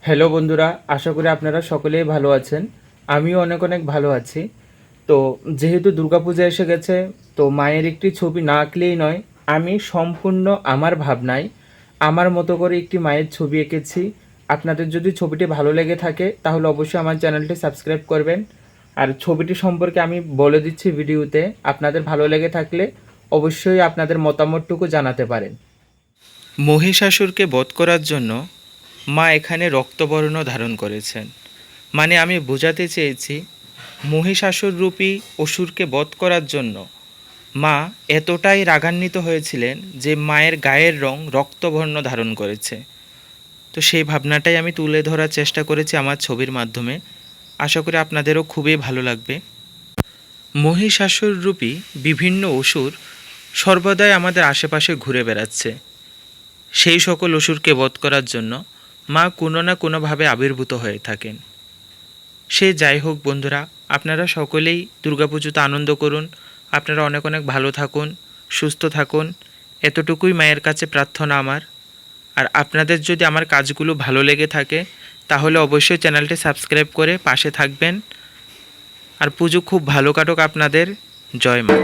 Hello বন্ধুরা, আশা করি আপনারা সকলেই ভালো আছেন। আমিও অনেক অনেক ভালো আছি। তো যেহেতু দুর্গাপূজা এসে গেছে, তো মায়ের একটি ছবি না আঁকলেই নয়। আমি সম্পূর্ণ আমার ভাবনায় আমার মতো করে একটি মায়ের ছবি এঁকেছি। আপনাদের যদি ছবিটি ভালো লেগে থাকে তাহলে অবশ্যই আমার চ্যানেলটি সাবস্ক্রাইব করবেন। আর ছবিটি সম্পর্কে আমি বলে দিচ্ছি ভিডিওতে, আপনাদের ভালো লেগে থাকলে অবশ্যই আপনাদের মতামতটুকু জানাতে পারেন। মহিষাসুরকে বধ করার জন্য মা এখানে রক্তবর্ণ ধারণ করেছেন। মানে আমি বোঝাতে চেয়েছি, মহিষাসুর রূপী অসুরকে বধ করার জন্য মা এতটাই রাগান্বিত হয়েছিলেন যে মায়ের গায়ের রং রক্তবর্ণ ধারণ করেছে। তো সেই ভাবনাটাই আমি তুলে ধরার চেষ্টা করেছি আমার ছবির মাধ্যমে। আশা করি আপনাদেরও খুবই ভালো লাগবে। মহিষাসুর রূপী বিভিন্ন অসুর সর্বদাই আমাদের আশেপাশে ঘুরে বেড়াচ্ছে। সেই সকল অসুরকে বধ করার জন্য মা কোনো না কোনোভাবে আবির্ভূত হয়ে থাকেন। সে যাই হোক বন্ধুরা, আপনারা সকলেই দুর্গাপুজোতে আনন্দ করুন। আপনারা অনেক অনেক ভালো থাকুন, সুস্থ থাকুন, এতটুকুই মায়ের কাছে প্রার্থনা আমার। আর আপনাদের যদি আমার কাজগুলো ভালো লেগে থাকে তাহলে অবশ্যই চ্যানেলটি সাবস্ক্রাইব করে পাশে থাকবেন। আর পুজো খুব ভালো কাটুক আপনাদের। জয় মা।